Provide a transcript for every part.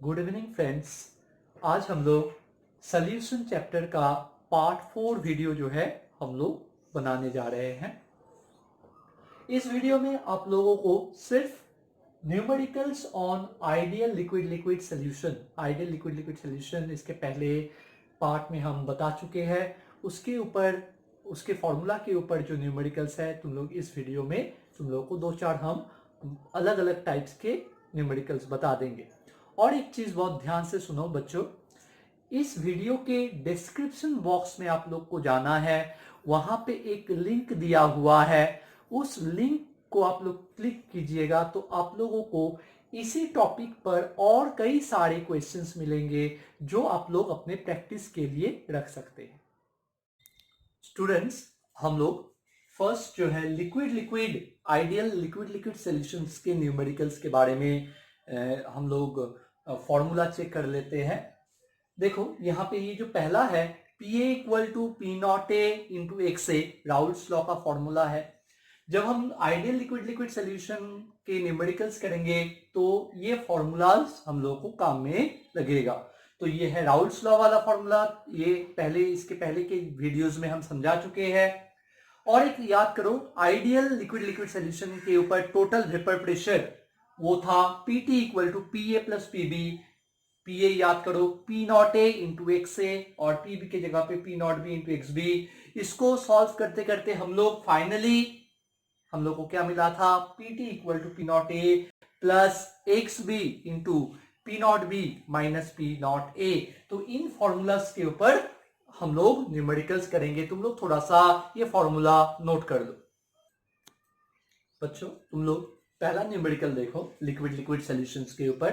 Good evening friends. आज हम लोग सॉल्यूशन चैप्टर का पार्ट 4 वीडियो जो है हम लोग बनाने जा रहे हैं। इस वीडियो में आप लोगों को सिर्फ numericals on ideal liquid liquid solution इसके पहले पार्ट में हम बता चुके हैं। उसके ऊपर उसके फॉर्मूला के ऊपर जो न्यूमेरिकल्स है तुम लोग इस वीडियो में तुम लोगों को 2-4 हम अलग अलग टाइप्स के न्यूमेरिकल्स बता देंगे। और एक चीज बहुत ध्यान से सुनो बच्चों, इस वीडियो के डिस्क्रिप्शन बॉक्स में आप लोग को जाना है, वहां पे एक लिंक दिया हुआ है। उस लिंक को आप लोग क्लिक कीजिएगा तो आप लोगों को इसी टॉपिक पर और कई सारे क्वेश्चंस मिलेंगे जो आप लोग अपने प्रैक्टिस के लिए रख सकते हैं। स्टूडेंट्स, हम लोग फर्स्ट जो है liquid liquid ideal liquid liquid solutions के न्यूमेरिकल्स के बारे में हम लोग फॉर्मूला चेक कर लेते हैं। देखो यहाँ पे ये जो पहला है P A equal to P not A into X A, Raoult's law का फॉर्मूला है। जब हम आइडियल लिक्विड लिक्विड सॉल्यूशन के न्यूमेरिकल्स करेंगे तो ये फॉर्मूलाज हम लोग को काम में लगेगा। तो ये है राउल्स लॉ वाला फॉर्मूला, ये इसके पहले के वीडियोस में हम समझा चुके हैं। और एक याद करो, आइडियल लिक्विड लिक्विड सॉल्यूशन के ऊपर टोटल वेपर प्रेशर वो था PT equal to P A plus PB. P A याद करो P not A into X A और पीबी के जगह पे P not B into X B. इसको सॉल्व करते करते हम लोग फाइनली हम लोग को क्या मिला था, PT equal to P not A plus X B into P not B minus P not A. तो इन फॉर्मूलाज के ऊपर हम लोग न्यूमेरिकल्स करेंगे। तुम लोग थोड़ा सा ये फॉर्मूला नोट कर लो। बच्चों तुम लोग पहला न्यूमेरिकल देखो लिक्विड लिक्विड सॉल्यूशंस के ऊपर।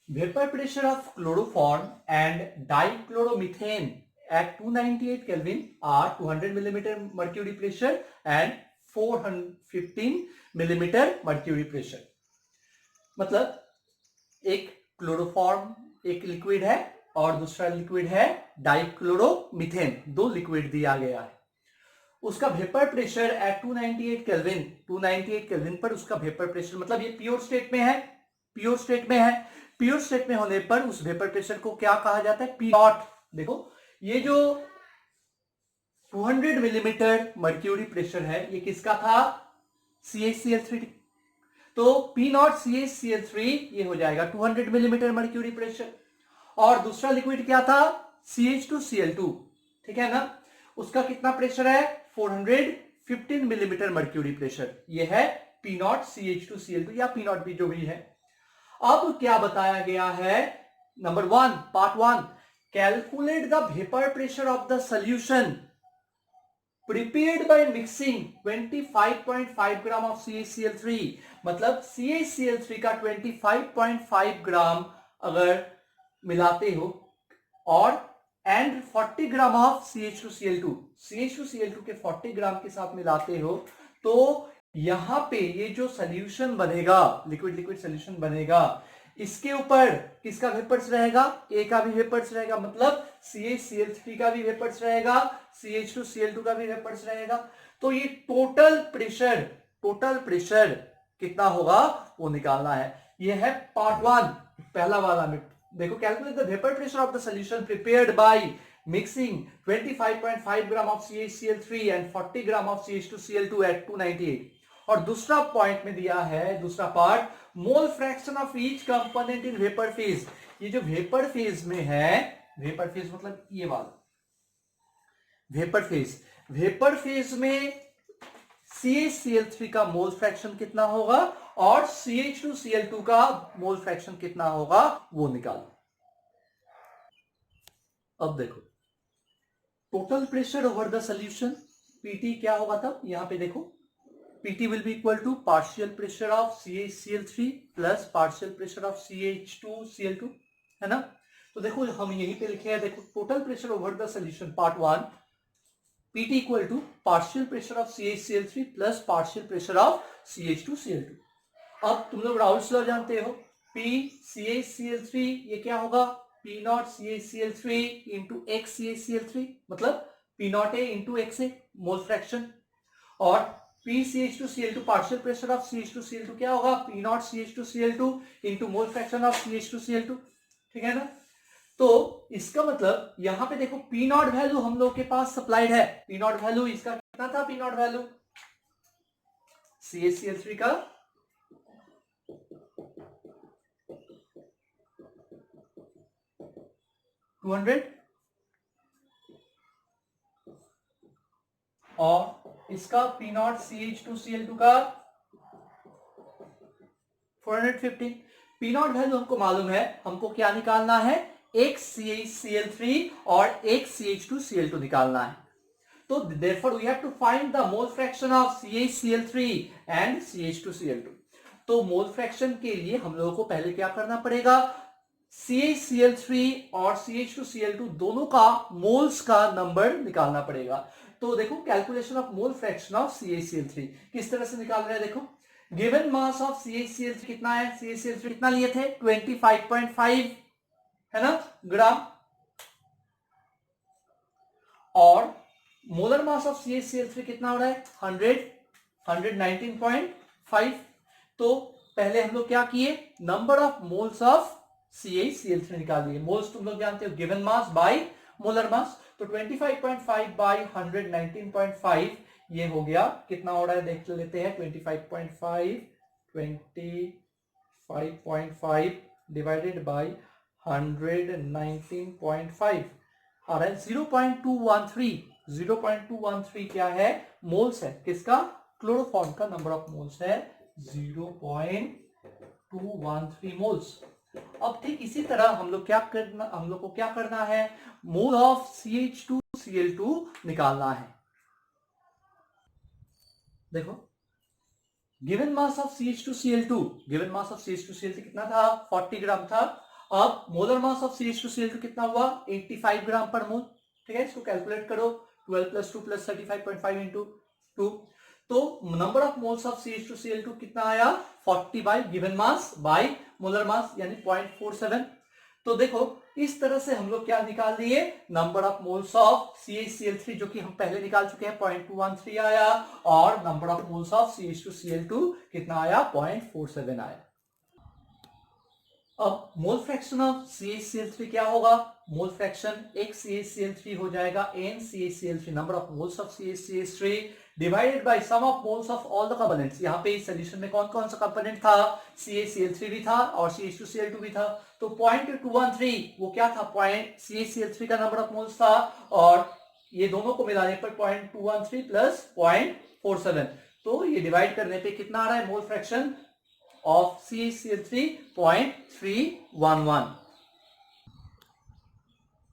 Vapour pressure of chloroform and dichloromethane at 298 Kelvin are 200 millimeter mercury pressure and 415 millimeter mercury pressure। मतलब एक क्लोरोफॉर्म एक लिक्विड है और दूसरा लिक्विड है डाइक्लोरोमीथेन, दो लिक्विड दिया गया है। उसका वेपर प्रेशर एट 298 केल्विन पर उसका वेपर प्रेशर, मतलब ये प्योर स्टेट में है, प्योर स्टेट में होने पर उस वेपर प्रेशर को क्या कहा जाता है, पी नॉट। देखो ये जो 200 मिलीमीटर मर्क्यूरी प्रेशर है ये किसका था, CaCl3। तो P नॉट CaCl3 ये हो जाएगा 200 मिलीमीटर मर्क्यूरी प्रेशर। और दूसरा लिक्विड क्या था, CH2Cl2, ठीक है ना, उसका कितना प्रेशर है, 415 मिलीमीटर मर्क्यूरी प्रेशर। ये है P नॉट CH2Cl2 या P नॉट भी जो भी है। अब क्या बताया गया है, number 1 part 1, calculate the vapour pressure of the solution prepared by mixing 25.5 gram of CaCl3। मतलब CaCl3 का 25.5 ग्राम अगर मिलाते हो और एंड 40 ग्राम ऑफ CH2Cl2 के 40 ग्राम के साथ मिलाते हो तो यहां पे ये जो सॉल्यूशन बनेगा, लिक्विड लिक्विड सॉल्यूशन बनेगा, इसके ऊपर किसका वेपर्स रहेगा, ए का भी वेपर्स रहेगा, मतलब CaCl3 का भी वेपर्स रहेगा, CH2Cl2 का भी वेपर्स रहेगा। तो ये टोटल प्रेशर कितना होगा वो निकालना है। ये है पार्ट 1 पहला वाला में। देखो calculate the vapour pressure of the solution prepared by mixing 25.5 gram of CaCl3 and 40 gram of CH2Cl2 at 298। और दूसरा पॉइंट में दिया है, दूसरा part, mole fraction of each component in vapour phase. ये जो वेपर फेज में है, वेपर फेज मतलब ये वाला वेपर फेज में CaCl3 का मोल फ्रैक्शन कितना होगा और CH2Cl2 का मोल फ्रैक्शन कितना होगा वो निकालो। अब देखो total pressure over the solution PT क्या होगा, तब यहां पे देखो PT will be equal to partial pressure of CaCl3 plus partial pressure of CH2Cl2, है ना। तो देखो हम यहीं पे लिखे हैं, देखो total pressure over the solution part 1 PT equal to partial pressure of CaCl3 plus partial pressure of CH2Cl2। अब तुम लोग राउल्स लॉ जानते हो, P CaCl3 ये क्या होगा, P not CaCl3 into x CaCl3, मतलब P not A into X A mole fraction, और PCH2Cl2 partial pressure of CH2Cl2 क्या होगा, P not CH2Cl2 into mole fraction of CH2Cl2, ठीक है ना। तो इसका मतलब यहां पे देखो P नॉट वैल्यू हम लोग के पास सप्लाइड है, P नॉट वैल्यू इसका कितना था, P नॉट वैल्यू CaCl3 का 200 और इसका P नॉट CH2Cl2 का 415। P नॉट वैल्यू हमको मालूम है, हमको क्या निकालना है, एक CaCl3 और एक CH2Cl2 निकालना है। तो therefore we have to find the mole fraction of CaCl3 and CH2Cl2। तो मोल फ्रैक्शन के लिए हम लोगों को पहले क्या करना पड़ेगा, CaCl3 और CH2Cl2 दोनों का मोल्स का नंबर निकालना पड़ेगा। तो देखो calculation of mole fraction of CaCl3 किस तरह से निकाल रहे हैं, देखो गिवन मास ऑफ CaCl3 कितना है, CaCl3 कितना लिए थे 25.5 है ना ग्राम, और मोलर मास ऑफ CaCl3 कितना हो रहा है 119.5। तो पहले हम लोग क्या किए, number of moles of CaCl3 निकाल लिए, मोल्स तुम लोग जानते हो given mass by molar mass. तो 25.5 बाय 119.5 ये हो गया, कितना हो रहा है देख लेते हैं, 25.5 डिवाइडेड बाय 119.5 आ रहा है 0.213। 0.213 क्या है, मोल्स है, किसका, क्लोरोफॉर्म का नंबर ऑफ मोल्स है 0.213 मोल्स। अब ठीक इसी तरह हम लोग को क्या करना है, मोल ऑफ CH2Cl2 निकालना है। देखो गिवन मास ऑफ CH2Cl2 कितना था 40 ग्राम था। अब मोलर मास ऑफ CH2Cl2 कितना हुआ 85 ग्राम पर मोल, ठीक है। इसको कैलकुलेट करो, 12 + 2 + 35.5 इंटू 2। तो number of moles of CH2Cl2 कितना आया 40 bye given mass by molar mass यानी 0.47। तो देखो इस तरह से हम लोग क्या निकाल लिए, number of moles of CaCl3 जो कि हम पहले निकाल चुके हैं 0.213 आया, और number of moles of CH2Cl2 कितना आया 0.47 आया। अब मोल फ्रैक्शन ऑफ CaCl3 क्या होगा, मोल फ्रैक्शन एक CaCl3 हो जाएगा n CaCl3 number of moles of CaCl3 divided by sum of moles of all the components. यहाँ पे इस सॉल्यूशन में कौन कौन सा कंपोनेंट था, CaCl3 भी था और CH2Cl2 भी था। तो 0.213 वो क्या था, CaCl3 का नंबर ऑफ मोल्स था, और ये दोनों को मिलाने पर 0.213 प्लस 0.47, तो ये डिवाइड करने पे कितना आ रहा है, mole fraction of CaCl3 0.311।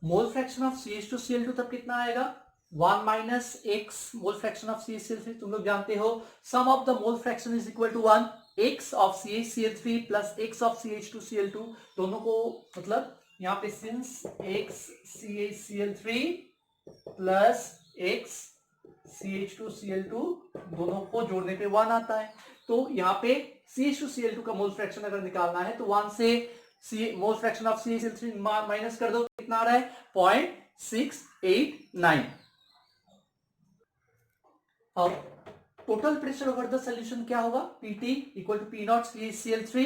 Mole fraction of CH2Cl2 तब कितना आएगा 1 minus x mole fraction of CaCl3, तुम लोग जानते हो sum of the mole fraction is equal to 1, x of CaCl3 plus x of CH2Cl2, दोनों को मतलब यहाँ पे since x CaCl3 plus x CH2Cl2 दोनों को जोड़ने पे 1 आता है। तो यहाँ पे CH2Cl2 का मोल फ्रैक्शन अगर निकालना है तो 1 से मोल फ्रैक्शन ऑफ CaCl3 माइनस कर दो, कितना आ रहा है 0.689। अब total pressure over the solution क्या होगा, PT equal to P not CaCl3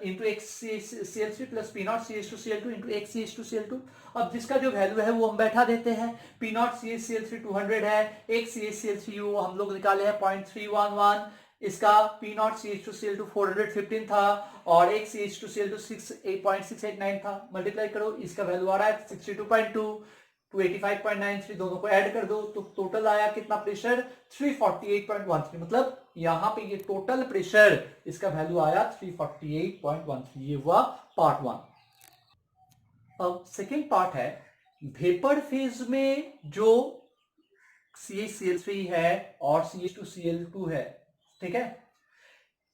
into XCl3 plus P not CH2Cl2 into XCH2Cl2। अब जिसका जो वैल्यू है वो हम बैठा देते हैं, P नॉट CaCl3 200 है, XCl3 वो हम लोग निकाले हैं 0.311, इसका P नॉट CH2Cl2 415 था और XCH2Cl2 8.689 था। मल्टीप्लाई करो, इसका वैल्यू आ रहा है 62.2 285.93, दोनों को ऐड कर दो तो टोटल आया कितना प्रेशर 348.13। मतलब यहां पे ये टोटल प्रेशर इसका वैल्यू आया 348.13। ये हुआ पार्ट 1। अब सेकेंड पार्ट है वेपर फेज में जो CaCl3 है और CH2Cl2 है, ठीक है,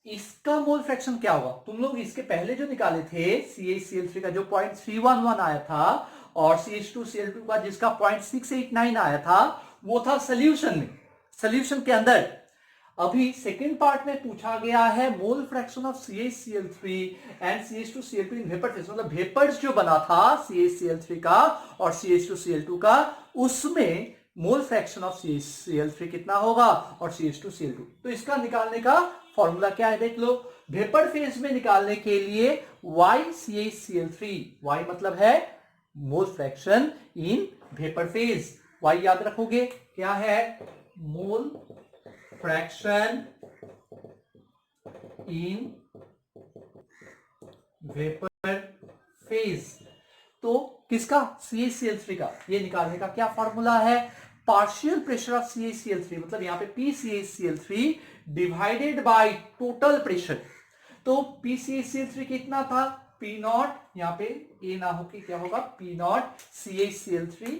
इसका मोल फ्रैक्शन क्या होगा। तुम लोग इसके पहले जो निकाले थे CaCl3 का जो 0.311 आया था और CH2Cl2 का जिसका 0.689 आया था, वो था सॉल्यूशन में, सॉल्यूशन के अंदर। अभी सेकेंड पार्ट में पूछा गया है mole fraction of CaCl3 and CH2Cl2 in vapour phase, मतलब वेपर्स जो बना था CaCl3 का और CH2Cl2 का, उसमें मोल फ्रैक्शन ऑफ CH3 कितना होगा और CH2Cl2। तो इसका निकालने का फॉर्मूला क्या है देख लो। वेपर फेज में निकालने के लिए YCH3, Y मतलब है mole fraction in vapour phase, Y याद रखोगे क्या है, mole fraction in vapour phase. तो किसका, CaCl3 का। ये निकालने का क्या फॉर्मूला है, पार्शियल प्रेशर ऑफ CaCl3, मतलब यहां पे PCaCl3 divided by total pressure. तो PCaCl3 कितना था, P नॉट, यहां पे ए ना होके क्या होगा, P not CaCl3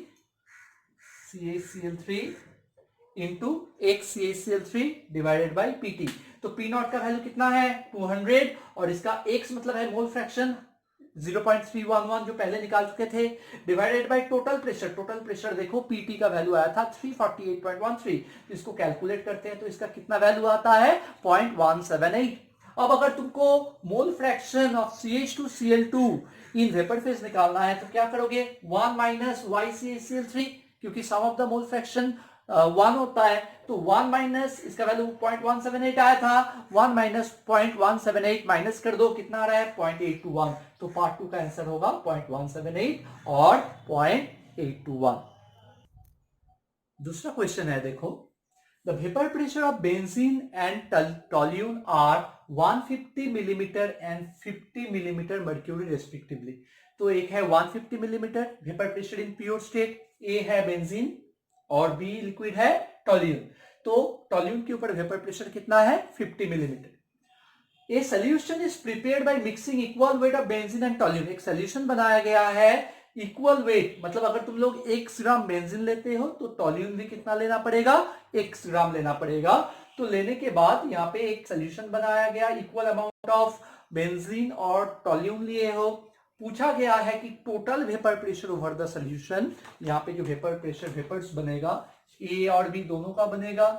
into XCaCl3 divided by PT। तो P नॉट का वैल्यू कितना है 200 और इसका X मतलब है मोल फ्रैक्शन 0.311 जो पहले निकाल चुके थे, divided by total pressure. Total pressure देखो PT का वैल्यू आया था 348.13, इसको कैलकुलेट करते हैं तो इसका कितना वैल्यू आता है 0.178। अब अगर तुमको मोल fraction of CH2Cl2 in vapour phase निकालना है तो क्या करोगे, 1 माइनस YCaCl3, क्योंकि सम ऑफ द मोल फ्रैक्शन 1 होता है, तो 1 माइनस इसका वैल्यू 0.178 आया था, 1 माइनस 0.178 माइनस कर दो, कितना आ रहा है 0.821। तो पार्ट 2 का आंसर होगा 0.178 और 0.821। दूसरा क्वेश्चन है देखो, the vapour pressure of benzene and toluene are 150 millimetre and 50 millimetre mercury respectively. तो एक है 150 millimetre vapour pressure in pure state, A है बेंजीन और बी लिक्विड है टॉल्यून। तो टॉल्यून के ऊपर वेपर प्रेशर कितना है 50 millimetre. A solution is prepared by mixing equal weight of benzene and टॉल्यून। एक सोल्यूशन बनाया गया है इक्वल वेट, मतलब अगर तुम लोग 1 ग्राम बेंजीन लेते हो तो टॉल्यून भी कितना लेना पड़ेगा 1 ग्राम लेना पड़ेगा। तो लेने के बाद यहाँ पे एक सोल्यूशन बनाया गया, इक्वल अमाउंट ऑफ बेंजीन और टॉल्यून लिए हो। पूछा गया है कि total vapour pressure over the solution, यहाँ पे जो वेपर प्रेशर वेपर्स बनेगा ए और बी दोनों का बनेगा।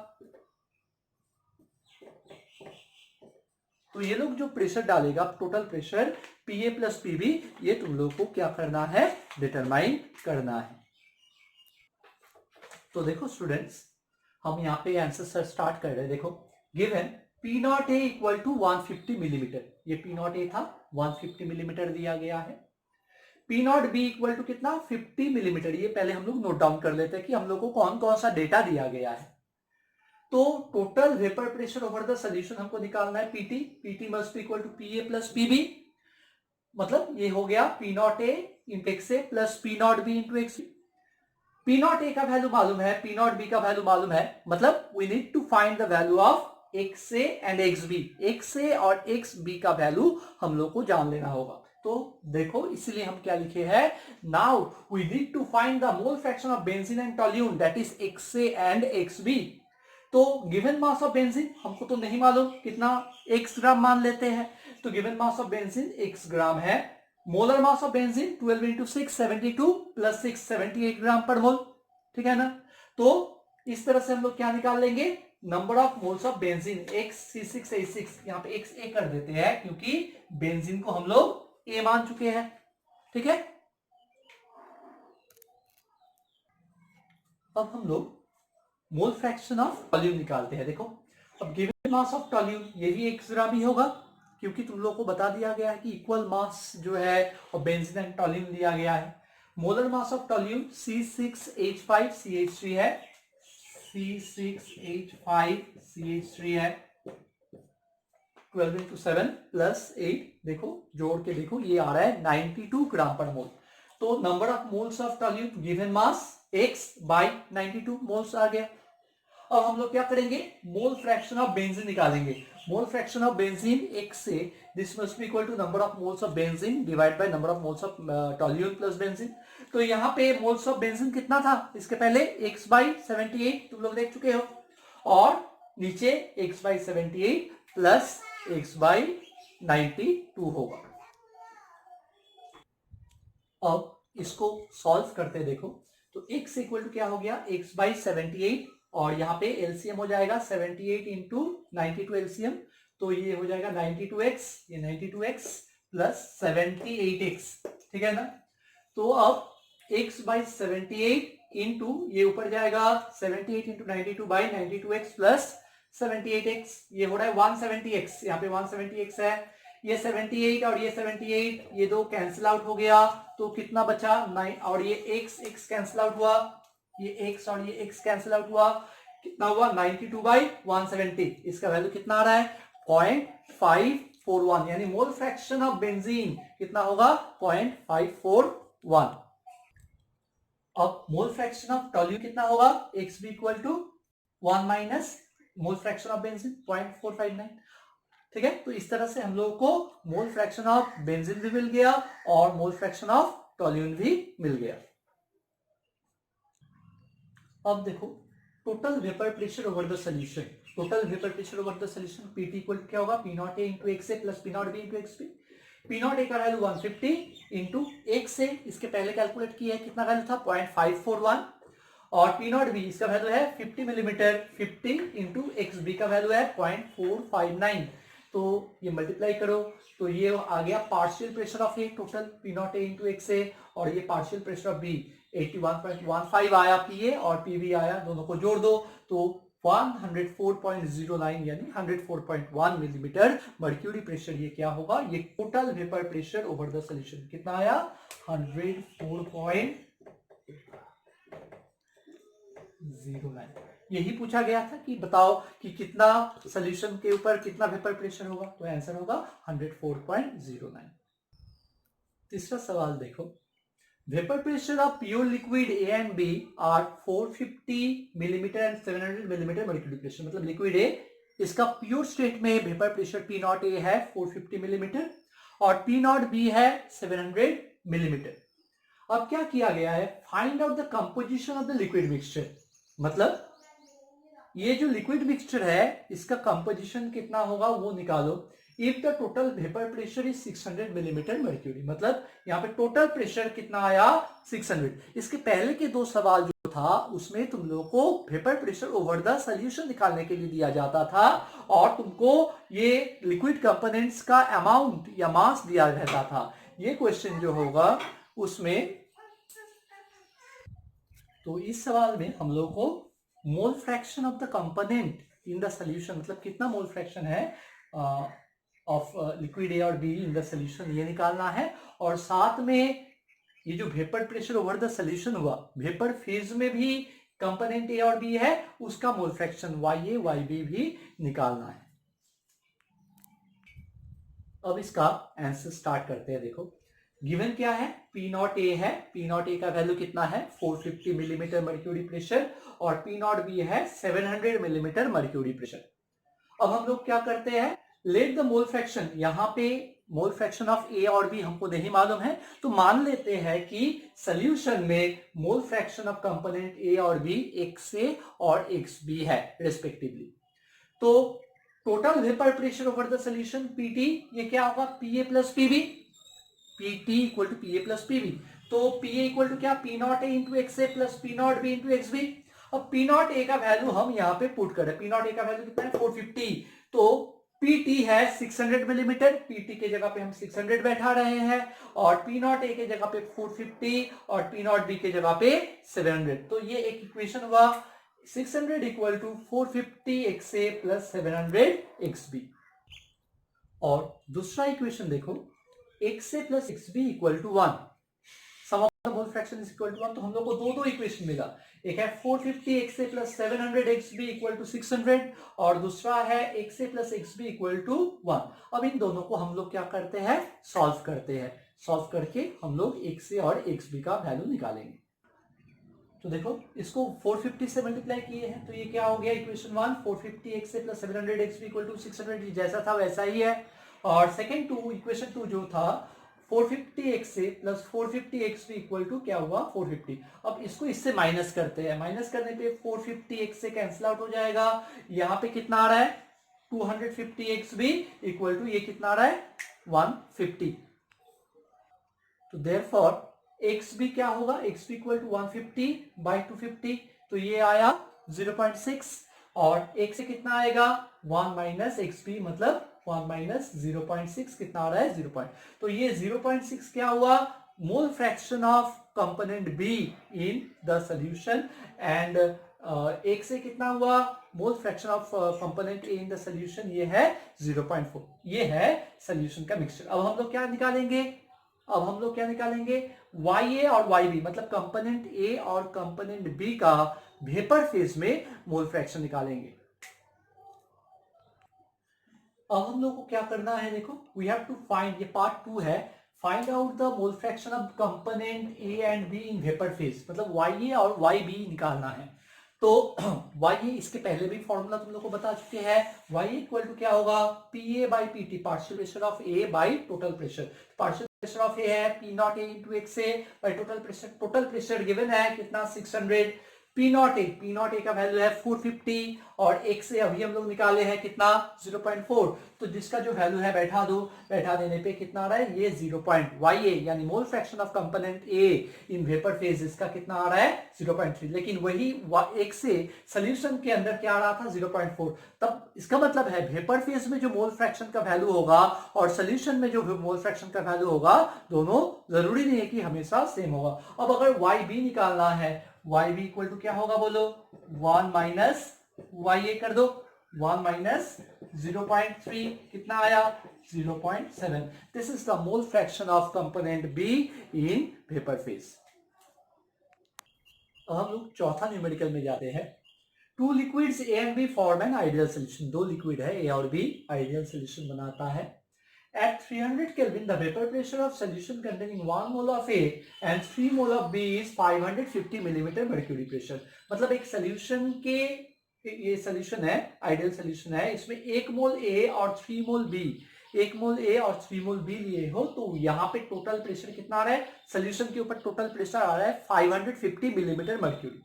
तो ये लोग जो प्रेशर डालेगा total pressure PA plus PB, ये तुम लोग को क्या करना है डिटरमाइन करना है। तो देखो स्टूडेंट्स, हम यहाँ पे आंसर स्टार्ट कर रहे हैं। देखो given P not A equal to 150 millimetre, ये P नॉट ए था 150 मिलीमीटर दिया गया है। P not B equal to कितना 50 मिलीमीटर, ये पहले हम लोग नोट डाउन कर लेते हैं कि हम लोग को कौन कौन सा डेटा दिया गया है। तो total vapour pressure over the solution हमको निकालना है PT must be equal to PA plus PB, मतलब ये हो गया P not A into X A plus P not B into X. P not A का वैल्यू मालूम है, P नॉट बी का वैल्यू मालूम है, मतलब we need to find the value of XA and XB। XA और XB का value हम लोग को जान लेना होगा। तो देखो इसलिए हम क्या लिखे हैं, now we need to find the mole fraction of benzene and toluene, that is XA and XB। तो गिवन मास ऑफ बेंजीन हमको तो नहीं मालूम, कितना x ग्राम मान लेते हैं। तो given mass of benzene x ग्राम है, molar mass of benzene 12 into 6 72 plus 6 78 ग्राम पर मोल, ठीक है ना। तो इस तरह से हम लोग क्या निकाल लेंगे, number of moles of benzene XC6H6, यहाँ पे XA कर देते हैं क्योंकि बेंजीन को हम लोग A मान चुके हैं, ठीक है। अब हम लोग मोल फ्रैक्शन ऑफ टॉल्यून निकालते हैं। देखो अब गिवन मास ऑफ टॉल्यून ये भी 1 ग्राम ही होगा, क्योंकि तुम लोग को बता दिया गया है कि इक्वल मास जो है और बेंजीन एंड टॉल्यून दिया गया है। मोलर मास ऑफ टॉल्यून C6H5CH3 है, C6H5CH3 है, 12 इंटू 7 प्लस 8, देखो जोड़ के देखो ये आ रहा है 92 ग्राम पर मोल। तो number of moles of toluene given mass X by 92 moles आ गया। अब हम लोग क्या करेंगे, मोल फ्रैक्शन ऑफ बेंजीन निकालेंगे। Mole fraction of benzene X से this must be equal to number of moles of benzene divide by number of moles of toluene plus benzene. तो यहाँ पे मोल्स ऑफ बेंजीन कितना था इसके पहले x बाई 78 तुम लोग देख चुके हो, और नीचे x by 78 plus x by 92 होगा। अब इसको सॉल्व करते देखो, तो x इक्वल टू क्या हो गया x बाई 78, और यहाँ पे एलसीएम हो जाएगा 78 इंटू 92 एलसीएम, तो ये हो जाएगा 92x, ये 92x प्लस 78x, ठीक है ना। तो अब x बाई 78 इंटू ये ऊपर जाएगा 78 into 92 by 92x plus 78x, ये हो रहा है 170x, यहाँ पे 170x है, ये 78 और ये 78 ये दो कैंसिल आउट हो गया, तो कितना बचा 9, और ये x कैंसिल आउट हुआ, ये x और ये x कैंसिल आउट हुआ, कितना हुआ 92 बाई 170, इसका वैल्यू कितना आ रहा है 0.541, यानी मोल फ्रैक्शन ऑफ बेंजीन कितना होगा 0.541। अब मोल फ्रैक्शन ऑफ टोल्यून कितना होगा, x भी equal to 1 minus mole fraction of benzene 0.459। ठीक है, तो इस तरह से हम लोगों को मोल फ्रैक्शन ऑफ बेंजीन भी मिल गया और मोल फ्रैक्शन ऑफ टोल्यून भी मिल गया। अब देखो total vapour pressure over the solution, total vapour pressure over the solution PT equal क्या होगा P not A into X A plus P not B into X B. P not A का value 150 into X ए, इसके पहले calculate किया है, कितना value था 0.541, और पी नॉट बी इसका वैल्यू है 50 मिलीमीटर, 50 इंटू एक्स बी का वैल्यू है 0.459, तो ये मल्टीप्लाई करो तो ये आ गया partial pressure of A, total P not A into X A, और ये पार्शियल प्रेशर ऑफ बी 81.15 आया पी ए और पी बी आया, दोनों को जोड़ दो तो 104.09 यानी 104.1 मिलीमीटर मर्क्यूरी प्रेशर, ये क्या होगा, ये total vapour pressure over the solution कितना आया 104.09। यही पूछा गया था कि बताओ कि कितना सॉल्यूशन के ऊपर कितना वेपर प्रेशर होगा, तो आंसर होगा 104.09। तीसरा सवाल देखो, vapour pressure of pure liquid A and B are 450 millimetre and 700 millimetre mercury pressure, मतलब लिक्विड ए इसका प्योर स्टेट में vapour pressure P not A है 450 मिलीमीटर और पी नॉट बी है 700 मिलीमीटर। अब क्या किया गया है, find out the composition of the liquid mixture, मतलब ये जो लिक्विड मिक्सचर है इसका कंपोजिशन कितना होगा वो निकालो। If the total vapour pressure is 600 millimetre mercury, मतलब यहाँ पे टोटल प्रेशर कितना आया 600। इसके पहले के दो सवाल जो था उसमें तुम लोगों को vapour pressure over the solution निकालने के लिए दिया जाता था और तुमको ये लिक्विड कंपोनेंट्स का अमाउंट या मास दिया रहता था। ये क्वेश्चन जो होगा उसमें, तो इस सवाल में हम लोग को मोल fraction of the component in the solution, मतलब कितना मोल फ्रैक्शन है ऑफ लिक्विड ए और बी इन द सॉल्यूशन ये निकालना है, और साथ में ये जो vapour pressure over the solution हुआ वेपर फेज में भी कंपोनेंट ए और बी है उसका मोल फ्रैक्शन वाई ए वाई बी भी निकालना है। अब इसका आंसर स्टार्ट करते हैं। देखो गिवन क्या है, पी नॉट ए है, पी नॉट ए का वैल्यू कितना है 450 मिलीमीटर मर्क्यूरी प्रेशर और पी नॉट बी है 700 मिलीमीटर मर्क्यूरी प्रेशर। अब हम लोग क्या करते हैं, लेट द मोल फ्रैक्शन, यहाँ पे मोल फ्रैक्शन ऑफ ए और बी हमको नहीं मालूम है तो मान लेते हैं कि सॉल्यूशन में mole fraction of component A और बी एक्स ए और एक्स बी है रिस्पेक्टिवली। तो total vapour pressure over the solution PT ये क्या होगा P A plus PB, PT equal to P A plus PB. तो पी ए इक्वल टू क्या P not A into X A plus P not B into X B. अब P not A का value हम यहाँ पे put करें, P not A का value कितना है 450, तो पीटी है 600 मिलीमीटर, पीटी के जगह पे हम 600 बैठा रहे हैं और पी नॉट ए के जगह पे 450 और पी नॉट बी के जगह पे 700। तो ये एक इक्वेशन हुआ 600 equal to 450 X A plus 700 X B. और दूसरा इक्वेशन देखो X A plus X B equal to 1, sum of the mole fraction is equal to 1। तो हम लोग को दो इक्वेशन मिला, एक है 450 X A plus 700 X B equal to 600 और दूसरा है X A plus X B equal to 1। अब इन दोनों को हम लोग क्या करते हैं, सॉल्व करते हैं, सॉल्व करके हम लोग एक्स ए और एक्स बी का वैल्यू निकालेंगे। तो देखो इसको 450 से मल्टीप्लाई किए हैं तो ये क्या हो गया equation 1, 450 X A plus 700 X B equal to 600, जैसा था वैसा ही है। और सेकेंड इक्वेशन 2 जो था 450 X A plus 450 X B equal to क्या हुआ 450। अब इसको इससे माइनस करते हैं, माइनस करने पे 450 एक्स से कैंसिल आउट हो जाएगा, यहाँ पे कितना आ रहा है 250 एक्स बी इक्वल टू ये कितना आ रहा है 150। तो देयरफॉर एक्स बी क्या होगा, X B equal to 150 by 250, तो ये आया 0.6 और एक्स से कितना आएगा 1 माइनस एक्स बी मतलब 1 माइनस 0.6 कितना आ रहा है 0. तो ये 0.6 क्या हुआ मोल fraction of component B in the solution and एक से कितना हुआ मोल fraction of component A in the solution, ये है 0.4। ये है सोल्यूशन का मिक्सचर। अब हम लोग क्या निकालेंगे, YA और YB मतलब कंपोनेंट ए और कंपोनेंट बी का वेपर फेज में मोल फ्रैक्शन निकालेंगे। अब हम लोग को क्या करना है, देखो वी हैव टू फाइंड, ये पार्ट 2 है, find out the mole fraction of component A and B in vapour phase, मतलब YA और YB निकालना है। तो YA इसके पहले भी फॉर्मूला तुम लोग को बता चुके हैं। YA इक्वल टू क्या होगा, PA by PT, partial pressure of A by total pressure. Partial pressure of A है P not A into X A by total pressure given है कितना 600, P नॉट ए का वैल्यू है 450 और एक से अभी हम लोग निकाले हैं कितना 0.4, तो जिसका जो वैल्यू है बैठा दो, बैठा देने पे कितना आ रहा है ये 0.YA यानी मोल fraction of component A in vapour phase, इसका कितना आ रहा है 0.3। लेकिन वही एक से सोल्यूशन के अंदर क्या आ रहा था 0.4, तब इसका मतलब है वेपर फेज में जो मोल फ्रैक्शन का वैल्यू होगा और सोल्यूशन में जो मोल फ्रैक्शन का वैल्यू होगा दोनों जरूरी नहीं है कि हमेशा सेम होगा। अब अगर YB निकालना है, YB इक्वल टू क्या होगा बोलो, 1 माइनस YA कर दो, 1 माइनस 0.3 कितना आया 0.7। This is the mole fraction of component B in vapour phase. अब हम लोग चौथा न्यूमेरिकल में जाते हैं। Two liquids A and B form an ideal solution, दो लिक्विड है ए और बी, आइडियल सोल्यूशन बनाता है। At 300 Kelvin, the vapor pressure of solution containing 1 mole of A and 3 mole of B is 550 millimeter mercury pressure। मतलब एक solution के, ये solution है आइडियल सोल्यूशन है, इसमें 1 मोल A और 3 मोल B, 1 मोल A और 3 मोल B लिए हो, तो यहाँ पे टोटल प्रेशर कितना आ रहा है, सोल्यूशन के ऊपर टोटल प्रेशर आ रहा है 550 millimetre mercury.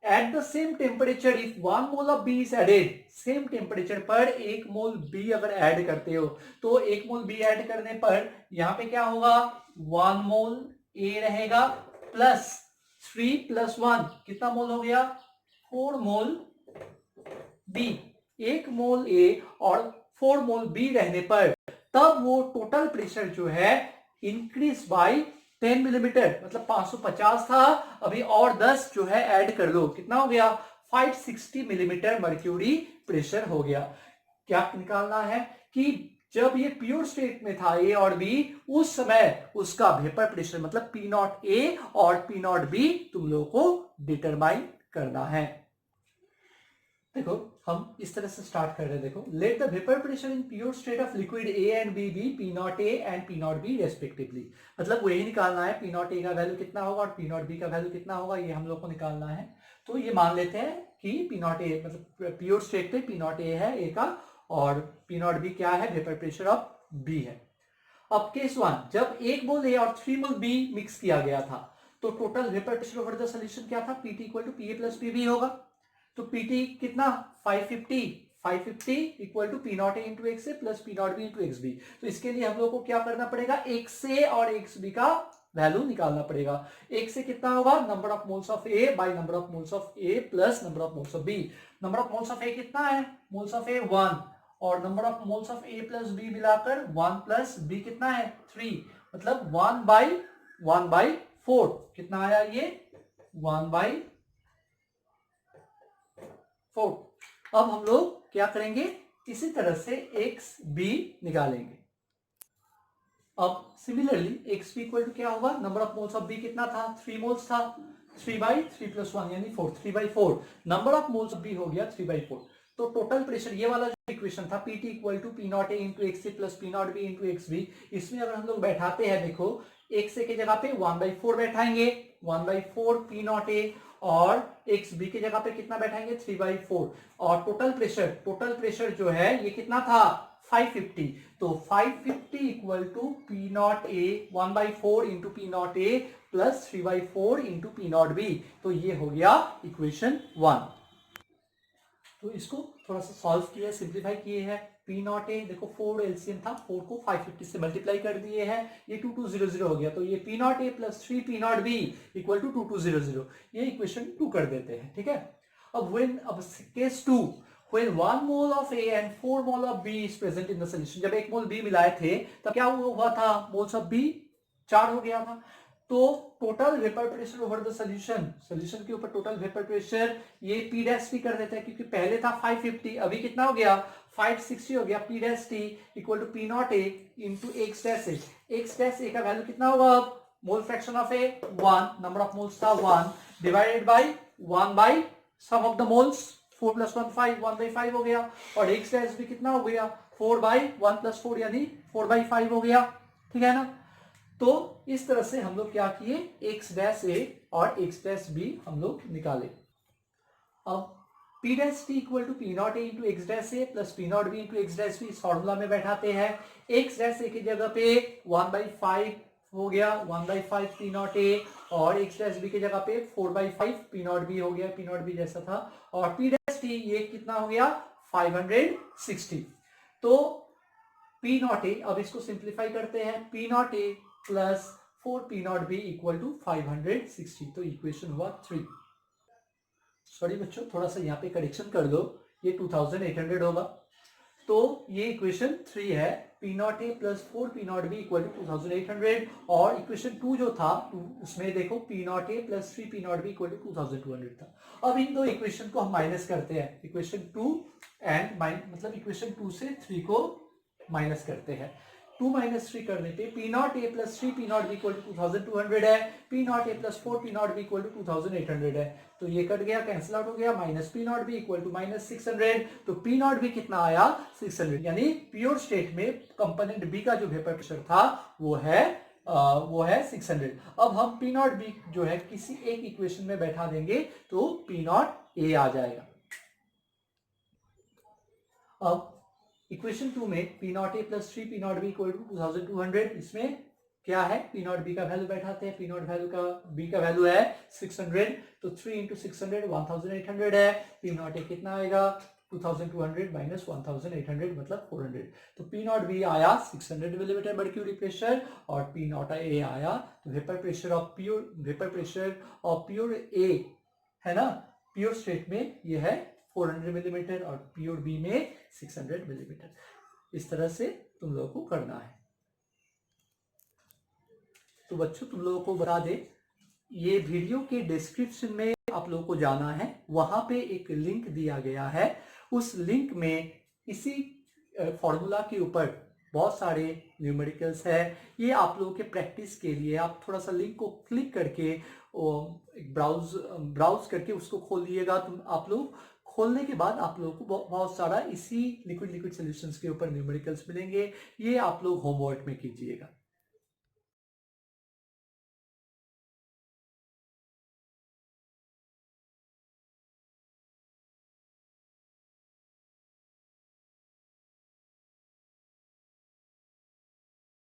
At the same temperature, if 1 mole of B is added, same temperature पर 1 मोल B अगर ऐड करते हो तो 1 मोल B ऐड करने पर यहाँ पे क्या होगा 1 मोल A रहेगा प्लस 3 प्लस 1 कितना मोल हो गया 4 मोल B। 1 मोल A और 4 मोल B रहने पर तब वो टोटल प्रेशर जो है इंक्रीज बाय 10 मिलीमीटर, मतलब 550 था, अभी और 10 जो है ऐड कर लो, कितना हो गया 560 मिलीमीटर मर्क्यूरी प्रेशर हो गया। क्या निकालना है कि जब ये प्योर स्टेट में था ए और बी, उस समय उसका वेपर प्रेशर मतलब पी नॉट ए और पी नॉट बी तुम लोगों को डिटरमाइन करना है। देखो हम इस तरह से स्टार्ट कर रहे हैं, देखो let the vapour pressure in pure state of liquid A and B B P not A and P not B respectively, मतलब वही निकालना है पी नॉट ए का वैल्यू कितना होगा और पी नॉट बी का वैल्यू कितना होगा, ये हम लोग को निकालना है। तो ये मान लेते हैं कि पी नॉट ए मतलब प्योर स्टेट पे पी नॉट ए है ए का और पी नॉट बी क्या है वेपर प्रेशर ऑफ बी है। अब केस 1, जब 1 मोल ए और 3 मोल बी मिक्स किया गया था तो total vapour pressure over the solution क्या था, PT equal to PA plus PB होगा। तो पीटी कितना 550 equal to P not A into X A plus P not B into X B. तो इसके लिए हम लोग को क्या करना पड़ेगा, एक्स ए और एक्स बी का वैल्यू निकालना पड़ेगा। एक से कितना होगा number of moles of A by number of moles of A plus number of moles of B. Number of moles of A कितना है, मोल्स ऑफ ए 1 और number of moles of A plus B मिलाकर 1 plus B कितना है 3, मतलब 1 by 4 कितना आया ये 1 बाई 4। अब हम लोग क्या करेंगे, इसी तरह से एक्स बी निकालेंगे। अब similarly X B equal to क्या होगा, number of moles of B कितना था 3 मोल्स था, 3 बाई 3 प्लस 1 यानी 4, 3 by 4। Number of moles of B हो गया 3 बाई 4। तो टोटल प्रेशर ये वाला जो इक्वेशन था P T equal to P not A into X A plus P not B into X B, इसमें अगर हम लोग बैठाते हैं, देखो एक्स ए के जगह पे 1/4 बैठाएंगे, 1/4 पी नॉट ए और एक्स बी के जगह पे कितना बैठाएंगे 3/4 और टोटल प्रेशर जो है ये कितना था 550। तो 550 equal to P not A 1/4 into P not A plus 3/4 into P not B. तो ये हो गया इक्वेशन 1। तो इसको थोड़ा सा सॉल्व किया, सिंप्लीफाई किए हैं। पी नॉट ए देखो 4 एलसीएम था, 4 को 550 से मल्टीप्लाई कर दिए हैं, ये 2200 हो गया। तो ये P not A plus 3 P not B equal to 2200, ये इक्वेशन 2 कर देते हैं, ठीक है। अब case 2, when 1 mole of A and 4 mole of B is present in the solution, जब 1 मोल B मिलाए थे तब क्या हुआ था, मोल्स ऑफ B 4 हो गया था। तो total vapour pressure over the solution के ऊपर टोटल वेपर प्रेशर ये P डैश टी कर देता है, क्योंकि पहले था 550, अभी कितना हो गया 560 हो गया। P dash T equal to P not A into X dash A. X dash A का वैल्यू कितना होगा अब, mole fraction of A 1, number of moles था 1 divided by 1 by sum of the moles, 4 plus 1 5, 1 by 5 हो गया। और x dash भी कितना हो गया 4 बाई 1 प्लस 4 यानी 4 बाई 5 हो गया, ठीक है ना। तो इस तरह से हम लोग क्या किए, एक्स डैश ए और एक्स डैश बी हम लोग निकाले। अब P dash T equal to P not A into X dash A plus P not B into X dash B इस फॉर्मूला में बैठाते हैं। एक्स डैश ए की जगह पे 1 बाई 5 हो गया, 1 बाई 5 P नॉट ए, और एक्स डैश बी की जगह पे 4 बाई 5 P नॉट बी हो गया, P नॉट बी जैसा था। और P डैश टी ये कितना हो गया 560। तो P नॉट ए, अब इसको सिंप्लीफाई करते हैं, P not A plus 4 P not B equal to 560। तो इक्वेशन हुआ 3। सॉरी बच्चों, थोड़ा सा यहाँ पे करेक्शन कर दो, ये 2800 होगा। तो ये इक्वेशन 3 है, P not A plus 4 P not B equal to 2800। और इक्वेशन 2 जो था उसमें देखो P not A plus 3 P not B equal to 2200 था। अब इन दो इक्वेशन को हम माइनस करते हैं, इक्वेशन 2 एंड मतलब इक्वेशन 2 से 3 को माइनस करते हैं। 2 माइनस 3 करने पे P not A plus 3 P not B equal to 2200 है, P not A plus 4 P not B equal to 2800 है। तो ये कट गया, कैंसिल आउट हो गया, minus P not B equal to minus 600। तो P नॉट बी कितना आया 600, यानी प्योर स्टेट में कंपोनेंट बी का जो वेपर प्रेशर था वो है 600। अब हम P नॉट बी जो है किसी एक इक्वेशन में बैठा देंगे तो P नॉट ए आ जाएगा। अब इक्वेशन 2 में P not A plus 3 P not B equal to 2200, इसमें क्या है P नॉट बी का वैल्यू बैठाते हैं। P नॉट वैल्यू का बी का वैल्यू है 600, तो 3 इंटू 600 1800 है। P नॉट ए कितना आएगा 2200 माइनस 1800 मतलब 400। तो P नॉट बी आया 600 मिलीमीटर मर्क्यूरी प्रेशर, और P नॉट ए आया वेपर प्रेशर ऑफ प्योर ए है ना, प्योर स्टेट में ये है 400 मिलीमीटर और प्योर बी में 600 मिलीमीटर। इस तरह से तुम लोगों को करना है। तो बच्चों तुम लोगों को बता दे, ये वीडियो के डिस्क्रिप्शन में आप लोगों को जाना है, वहां पे एक लिंक दिया गया है। उस लिंक में इसी फॉर्मूला के ऊपर बहुत सारे न्यूमेरिकल्स है। ये आप लोगों के प्रैक्टिस के लिए आप थोड़ा सा लिंक को क्लिक करके ब्राउज करके उसको खोलिएगा। तुम आप लोग खोलने के बाद आप लोगों को बहुत सारा इसी लिक्विड सॉल्यूशंस के ऊपर न्यूमेरिकल्स मिलेंगे। ये आप लोग होमवर्क में कीजिएगा।